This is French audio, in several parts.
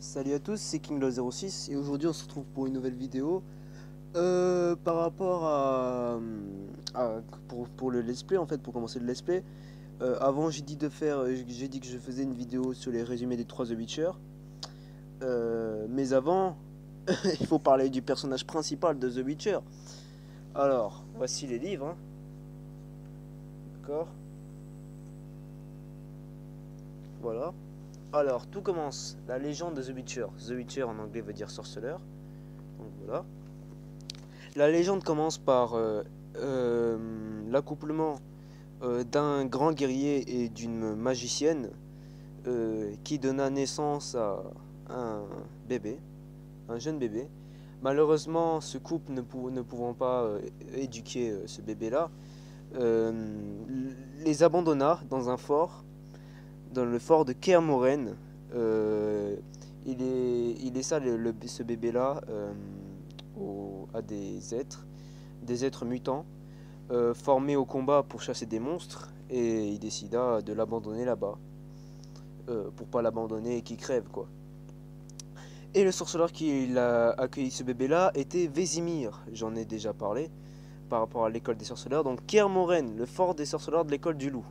Salut à tous, c'est KingLo06 et aujourd'hui on se retrouve pour une nouvelle vidéo par rapport pour le let's play en fait, pour commencer le let's play. Avant j'ai dit que je faisais une vidéo sur les résumés des 3 The Witcher, mais avant il faut parler du personnage principal de The Witcher. Alors voici les livres, hein. D'accord, voilà. Alors tout commence, la légende de The Witcher. The Witcher en anglais veut dire sorceleur, donc voilà. La légende commence par l'accouplement d'un grand guerrier et d'une magicienne qui donna naissance à un bébé, un jeune bébé. Malheureusement, ce couple ne pouvant pas éduquer ce bébé-là, euh, les abandonna dans un fort, dans le fort de Kaer Morhen. Il laissa ce bébé-là à des êtres mutants formés au combat pour chasser des monstres, et il décida de l'abandonner là-bas pour pas l'abandonner et qu'il crève quoi. Et le sorceleur qui a accueilli ce bébé-là était Vésimir. J'en ai déjà parlé par rapport à l'école des sorceleurs. Donc Kaer Morhen, le fort des sorceleurs de l'école du loup.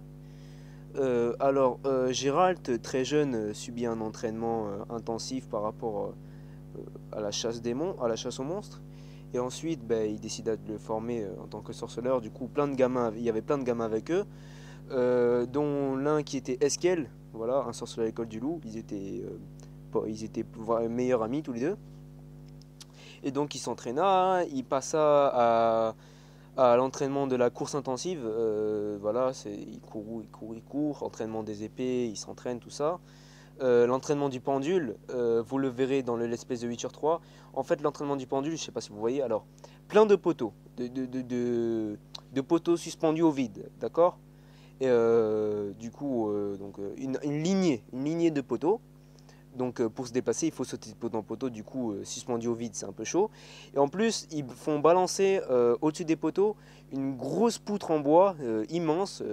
Geralt, très jeune, subit un entraînement intensif par rapport à la chasse à la chasse aux monstres. Et ensuite, il décida de le former en tant que sorceleur. Du coup, il y avait plein de gamins avec eux, dont l'un qui était Eskel, voilà, un sorceleur à l'école du loup. Ils étaient meilleurs amis tous les deux. Et donc, il s'entraîna, il passa à l'entraînement de la course intensive. Voilà, il court, entraînement des épées, il s'entraîne, tout ça. L'entraînement du pendule, vous le verrez dans le Let's Play The Witcher 3. En fait, l'entraînement du pendule, je sais pas si vous voyez, alors, plein de poteaux, de poteaux suspendus au vide, d'accord. Et du coup, une lignée de poteaux. Donc pour se déplacer, il faut sauter de poteau en poteau, du coup suspendu au vide, c'est un peu chaud. Et en plus, ils font balancer au-dessus des poteaux une grosse poutre en bois immense.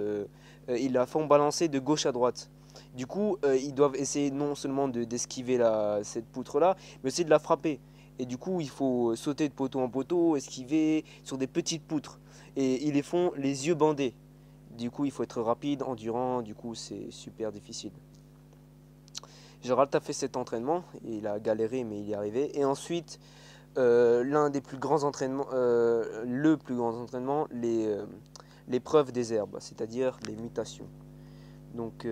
Ils la font balancer de gauche à droite. Du coup, ils doivent essayer non seulement d'esquiver cette poutre-là, mais aussi de la frapper. Et du coup, il faut sauter de poteau en poteau, esquiver sur des petites poutres. Et ils les font les yeux bandés. Du coup, il faut être rapide, endurant, du coup, c'est super difficile. Gérald a fait cet entraînement, il a galéré mais il y est arrivé. Et ensuite, l'un des plus grands entraînements, le plus grand entraînement, l'épreuve des herbes, c'est-à-dire les mutations. Donc,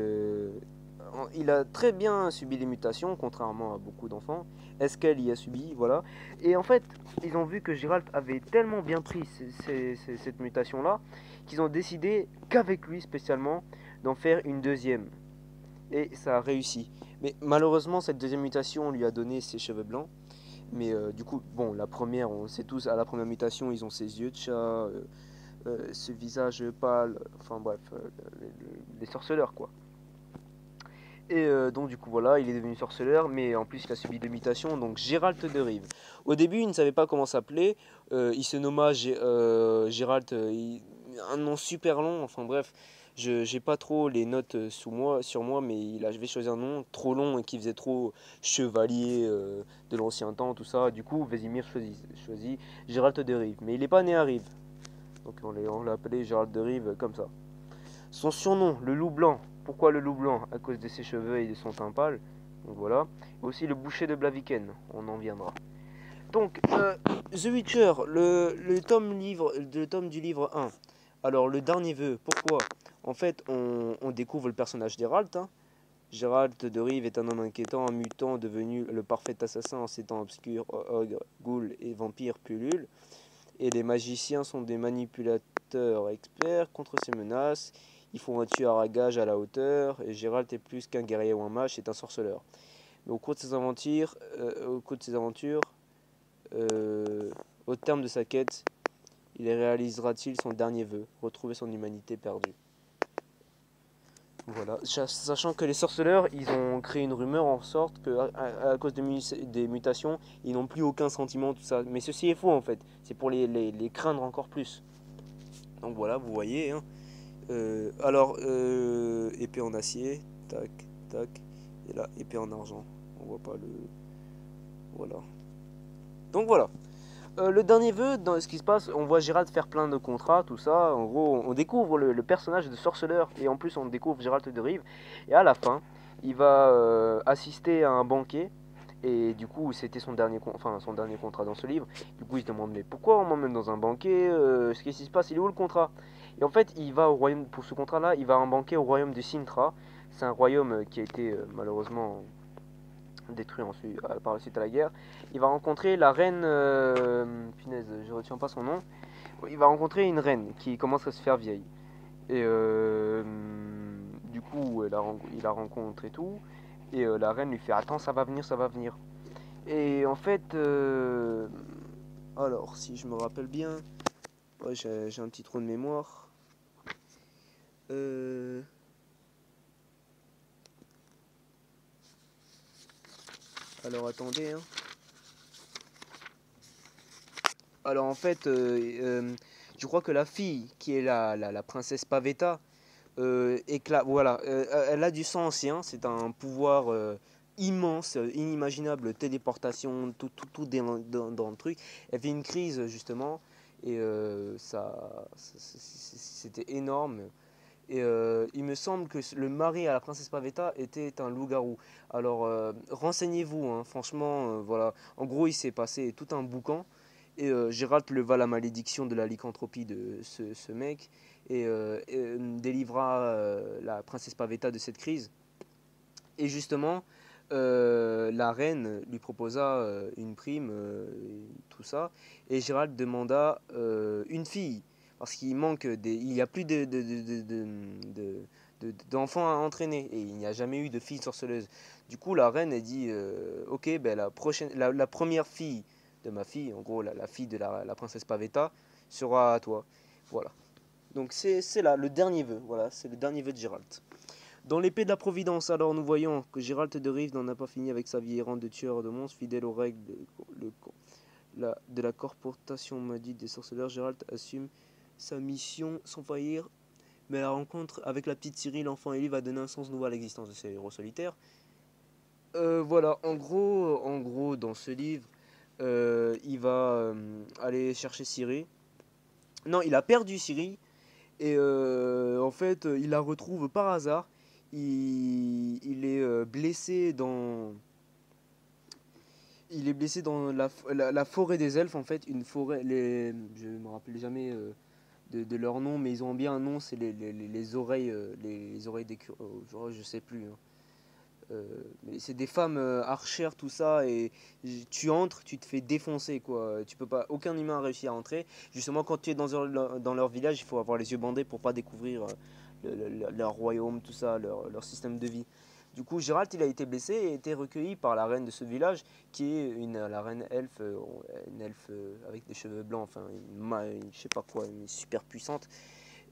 il a très bien subi les mutations, contrairement à beaucoup d'enfants. Est-ce qu'elle y a subi, voilà. Et en fait, ils ont vu que Gérald avait tellement bien pris cette mutation-là, qu'ils ont décidé qu'avec lui spécialement, d'en faire une deuxième. Et ça a réussi. Mais malheureusement, cette deuxième mutation lui a donné ses cheveux blancs. Mais du coup, bon, la première, on sait tous, à la première mutation, ils ont ses yeux de chat, ce visage pâle, enfin bref, les sorceleurs quoi. Et donc du coup voilà, il est devenu sorceleur, mais en plus il a subi deux mutations, donc Gérald de Rive. Au début, il ne savait pas comment s'appeler, il se nomma Gérald, un nom super long, enfin bref, je j'ai pas trop les notes sur moi, mais il avait choisi un nom trop long et qui faisait trop chevalier de l'ancien temps, tout ça. Du coup, Vésimir choisit Gérald de Rive, mais il n'est pas né à Rive, donc on l'a appelé Gérald de Rive comme ça. Son surnom, le loup blanc. Pourquoi le loup blanc? À cause de ses cheveux et de son teint pâle. Donc voilà. Et aussi le boucher de Blaviken. On en viendra. Donc, The Witcher, le tome du livre 1. Alors, le dernier vœu. Pourquoi? En fait, on découvre le personnage d'Hérald. Hein. Gérald de Rive est un homme inquiétant, un mutant devenu le parfait assassin en ces temps obscurs. Ogre, ghoul et vampire pullulent. Et les magiciens sont des manipulateurs experts contre ces menaces. Il faut un tueur à gage à la hauteur. Et Gérald est plus qu'un guerrier ou un mage, c'est un sorceleur. Mais au cours de ses aventures, au terme de sa quête, il réalisera-t-il son dernier vœu, retrouver son humanité perdue. Voilà, sachant que les sorceleurs, ils ont créé une rumeur en sorte que à cause des mutations, ils n'ont plus aucun sentiment, tout ça. Mais ceci est faux en fait, c'est pour les craindre encore plus. Donc voilà, vous voyez. Hein. Épée en acier, tac, tac, et là, épée en argent. On voit pas le... Voilà. Donc voilà. Le dernier vœu, dans ce qui se passe, on voit Gérald faire plein de contrats, tout ça. En gros, on découvre le personnage de sorceleur et en plus on découvre Gérald de Rive. Et à la fin, il va assister à un banquet. Et du coup, c'était son dernier contrat dans ce livre. Du coup, il se demande mais pourquoi on m'emmène dans un banquet qu'est-ce qui se passe? Il est où le contrat? Et en fait, il va au royaume pour ce contrat-là. Il va à un banquet au royaume de Sintra. C'est un royaume qui a été malheureusement détruit ensuite, par la suite à la guerre. Il va rencontrer la reine, punaise, je retiens pas son nom. Il va rencontrer une reine qui commence à se faire vieille. Et du coup, il la rencontre et tout. Et la reine lui fait attends, ça va venir, ça va venir. Et en fait, alors si je me rappelle bien, ouais, j'ai un petit trou de mémoire. Alors attendez, hein. Alors en fait, je crois que la fille qui est la princesse Pavetta, voilà, elle a du sang ancien, c'est un pouvoir immense, inimaginable, téléportation, tout dans le truc. Elle fait une crise justement, et c'était énorme. Et il me semble que le mari à la princesse Pavetta était un loup-garou. Alors renseignez-vous, hein, franchement, voilà. En gros, il s'est passé tout un boucan. Et Gérald leva la malédiction de la lycanthropie de ce mec et délivra la princesse Pavetta de cette crise. Et justement, la reine lui proposa une prime, tout ça. Et Gérald demanda une fille. Parce qu'il manque il n'y a plus d'enfants à entraîner. Et il n'y a jamais eu de fille sorceleuse. Du coup, la reine a dit ok, ben, la première fille de ma fille, en gros la fille de la princesse Pavetta, sera à toi. Voilà. Donc c'est là le dernier vœu. Voilà, c'est le dernier vœu de Gérald. Dans l'épée de la Providence, alors nous voyons que Gérald de Rive n'en a pas fini avec sa vie errante de tueur de monstres, fidèle aux règles de la corporation maudite des sorceleurs. Gérald assume sa mission sans faillir, mais la rencontre avec la petite Cyril, l'enfant Ellie, va donner un sens nouveau à l'existence de ces héros solitaires. Voilà, en gros, dans ce livre, il va aller chercher Cyril. Non, il a perdu Cyril, et en fait, il la retrouve par hasard. Il est blessé dans... Il est blessé dans la forêt des elfes, en fait, une forêt... je ne me rappelle jamais de leur nom, mais ils ont bien un nom, c'est les oreilles, les oreilles d'écureuil, je sais plus. Hein. Mais c'est des femmes archères, tout ça, et tu entres, tu te fais défoncer, quoi. Tu peux pas, aucun humain a réussi à entrer. Justement, quand tu es dans leur village, il faut avoir les yeux bandés pour pas découvrir leur royaume, tout ça, leur système de vie. Du coup, Gérald, il a été blessé et a été recueilli par la reine de ce village, qui est la reine elfe, une elfe avec des cheveux blancs, enfin, je sais pas quoi, une super puissante,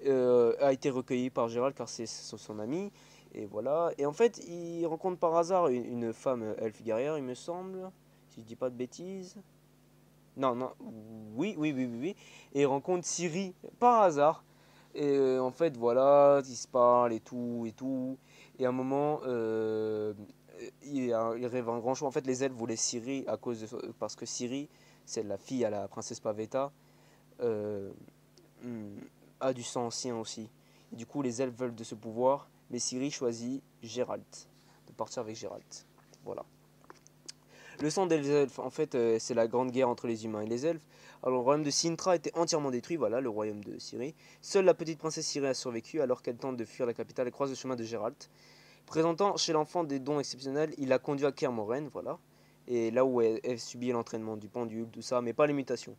a été recueilli par Gérald car c'est son ami. Et voilà. Et en fait, il rencontre par hasard une femme elfe guerrière, il me semble, si je dis pas de bêtises. Non, non, oui. Et il rencontre Ciri par hasard. Et en fait, voilà, ils se parlent et tout, et tout. Et à un moment, il rêve un grand choix. En fait, les elfes voulaient Ciri parce que Ciri, c'est la fille à la princesse Pavetta, euh, a du sang ancien aussi. Et du coup, les elfes veulent de ce pouvoir, mais Ciri choisit Gérald, de partir avec Gérald. Voilà. Le sang des elfes, en fait, c'est la grande guerre entre les humains et les elfes. Alors, le royaume de Sintra était entièrement détruit, voilà, le royaume de Ciri. Seule la petite princesse Ciri a survécu, alors qu'elle tente de fuir la capitale et croise le chemin de Gérald. Présentant chez l'enfant des dons exceptionnels, il l'a conduit à Kermoren, voilà. Et là où elle subit l'entraînement du pendule, tout ça, mais pas les mutations.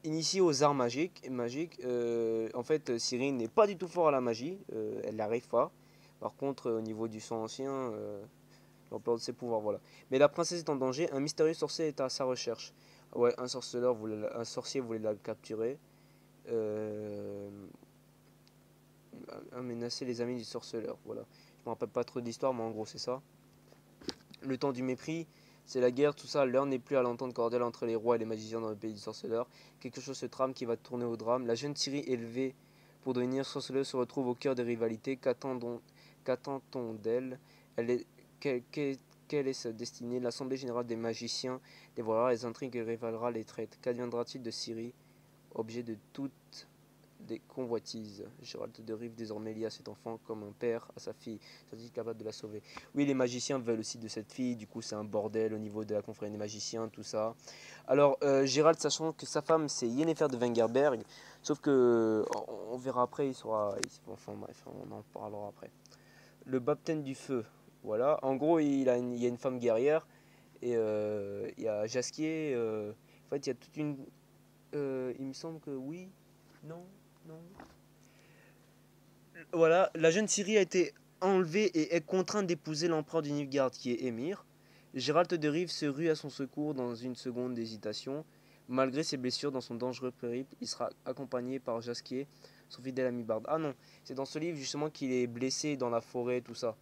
Initiée aux arts magiques en fait, Ciri n'est pas du tout fort à la magie, elle n'arrive pas. Par contre, au niveau du sang ancien, l'ampleur de ses pouvoirs, voilà. Mais la princesse est en danger, un mystérieux sorcier est à sa recherche. Ouais, un sorcier voulait la capturer. Euh, menacer les amis du sorceleur, voilà. Je me rappelle pas trop de l'histoire, mais en gros c'est ça. Le temps du mépris, c'est la guerre, tout ça. L'heure n'est plus à l'entente cordiale entre les rois et les magiciens dans le pays du sorceleur. Quelque chose se trame qui va tourner au drame. La jeune Ciri, élevée pour devenir sorceleuse, se retrouve au cœur des rivalités. Qu'attend-on d'elle? Elle est, quelle est sa destinée? L'Assemblée générale des magiciens dévoilera les intrigues et révélera les traites. Qu'adviendra-t-il de Ciri, objet de toutes des convoitises? Gérald de Rive désormais lie à cet enfant comme un père à sa fille. Est-il capable de la sauver? Oui, les magiciens veulent aussi de cette fille, du coup c'est un bordel au niveau de la confrérie des magiciens, tout ça. Alors, Gérald, sachant que sa femme c'est Yennefer de Wengerberg, sauf que on verra après, enfin bref, on en parlera après. Le baptême du feu, voilà. En gros, il y a une femme guerrière et il y a Jasquier. En fait, il y a toute une. Il me semble que oui, non, non. Voilà, la jeune Ciri a été enlevée et est contrainte d'épouser l'empereur du Nilfgaard qui est Émir. Gérald de Rive se rue à son secours dans une seconde d'hésitation. Malgré ses blessures dans son dangereux périple, il sera accompagné par Jasquier, son fidèle ami barde. Ah non, c'est dans ce livre justement qu'il est blessé dans la forêt, tout ça.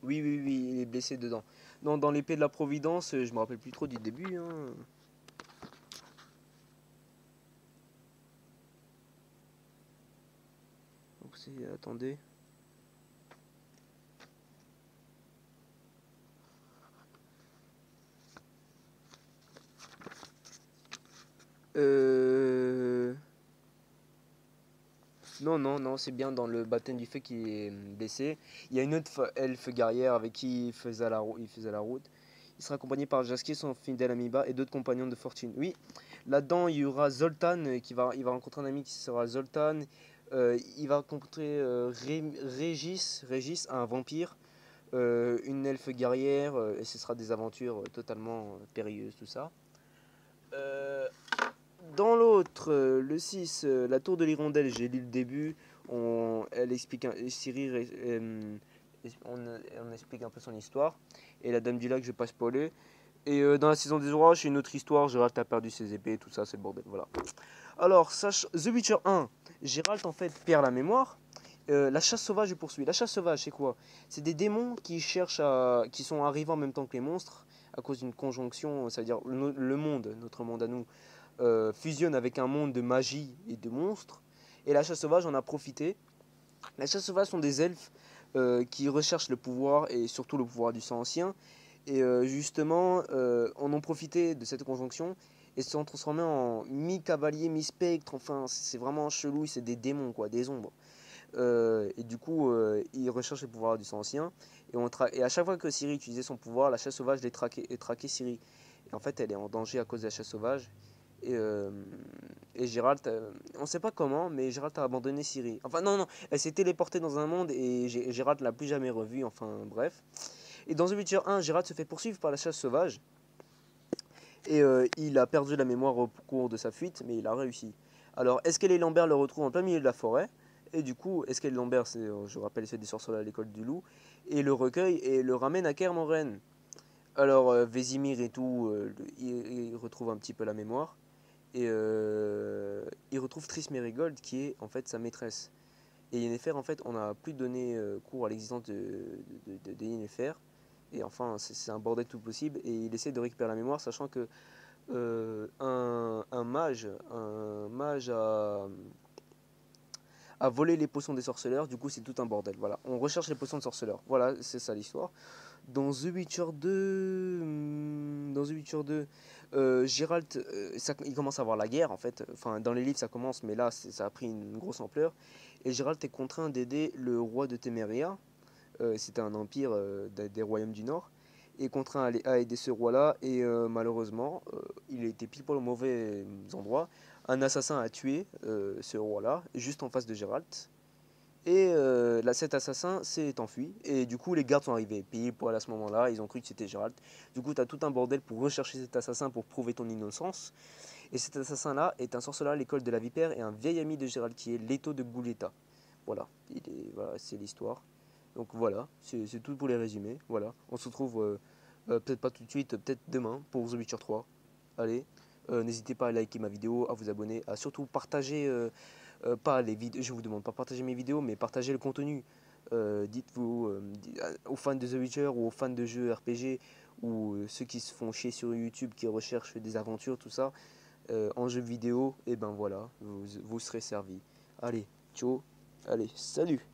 Oui, oui, oui, il est blessé dedans. Non, dans l'épée de la Providence, je me rappelle plus trop du début. Hein. Donc attendez. Euh... Non, non, non, c'est bien dans le baptême du feu qui est blessé. Il y a une autre elfe guerrière avec qui il faisait la route. Il sera accompagné par Jasquier, son fidèle Amiba et d'autres compagnons de fortune. Oui, là-dedans, il y aura Zoltan, il va rencontrer un ami qui sera Zoltan. Il va rencontrer Régis, un vampire, une elfe guerrière, et ce sera des aventures totalement périlleuses, tout ça. Euh, Dans l'autre, le 6, la tour de l'hirondelle, j'ai lu le début. Elle explique Ciri, on explique un peu son histoire. Et la Dame du Lac, je vais pas spoiler. Et dans la saison des orages, c'est une autre histoire. Gérald a perdu ses épées, tout ça, c'est le bordel. Voilà. Alors, The Witcher 1, Gérald en fait perd la mémoire. La chasse sauvage est poursuit. La chasse sauvage, c'est quoi? C'est des démons qui sont arrivés en même temps que les monstres à cause d'une conjonction, c'est-à-dire le monde, notre monde à nous, fusionne avec un monde de magie et de monstres. Et la chasse sauvage en a profité. La chasse sauvage sont des elfes qui recherchent le pouvoir et surtout le pouvoir du sang ancien. Et justement, en ont profité de cette conjonction et se sont transformés en mi-cavalier, mi-spectre. Enfin, c'est vraiment chelou, c'est des démons, quoi, des ombres. Et du coup, ils recherchent le pouvoir du sang ancien. Et à chaque fois que Ciri utilisait son pouvoir, la chasse sauvage traquait Ciri. Et en fait, elle est en danger à cause de la chasse sauvage. Et, euh, et Gérald, on sait pas comment, mais Gérald a abandonné Ciri. Enfin, non, non, elle s'est téléportée dans un monde et Gérald l'a plus jamais revue. Enfin, bref. Et dans The Witcher 1, Gérald se fait poursuivre par la chasse sauvage. Et il a perdu la mémoire au cours de sa fuite, mais il a réussi. Alors, Eskel et Lambert le retrouvent en plein milieu de la forêt. Et du coup, Eskel et Lambert, je rappelle, c'est des sorciers à l'école du loup. Et le recueille et le ramène à Kaer Morhen. Alors, Vésimir et tout, il retrouve un petit peu la mémoire. Et il retrouve Triss Merigold qui est en fait sa maîtresse. Et Yennefer, en fait, on n'a plus donné cours à l'existence de Yennefer. Et enfin, c'est un bordel tout possible. Et il essaie de récupérer la mémoire, sachant que un mage a volé les potions des sorceleurs. Du coup, c'est tout un bordel. Voilà, on recherche les potions de sorceleurs. Voilà, c'est ça l'histoire. Dans The Witcher 2, Geralt, il commence à avoir la guerre en fait. Enfin, dans les livres ça commence, mais là ça a pris une grosse ampleur. Et Geralt est contraint d'aider le roi de Téméria. C'était un empire des royaumes du Nord. Et contraint à aider ce roi-là. Et malheureusement, il a été pile pour le mauvais endroit. Un assassin a tué ce roi-là, juste en face de Geralt. Et cet assassin s'est enfui. Et du coup, les gardes sont arrivés pile poil à ce moment-là. Ils ont cru que c'était Gérald. Du coup, tu as tout un bordel pour rechercher cet assassin pour prouver ton innocence. Et cet assassin-là est un sorceleur à l'école de la Vipère et un vieil ami de Gérald qui est Leto de Gouleta. Voilà, voilà c'est l'histoire. Donc voilà, c'est tout pour les résumés. Voilà, on se retrouve peut-être pas tout de suite, peut-être demain pour The Witcher 3. Allez, n'hésitez pas à liker ma vidéo, à vous abonner, à surtout partager. Pas les vidéos, je vous demande pas de partager mes vidéos, mais partager le contenu. Dites-vous aux fans de The Witcher ou aux fans de jeux RPG ou ceux qui se font chier sur YouTube, qui recherchent des aventures, tout ça, en jeu vidéo, et ben voilà, vous serez servis. Allez, ciao, allez, salut.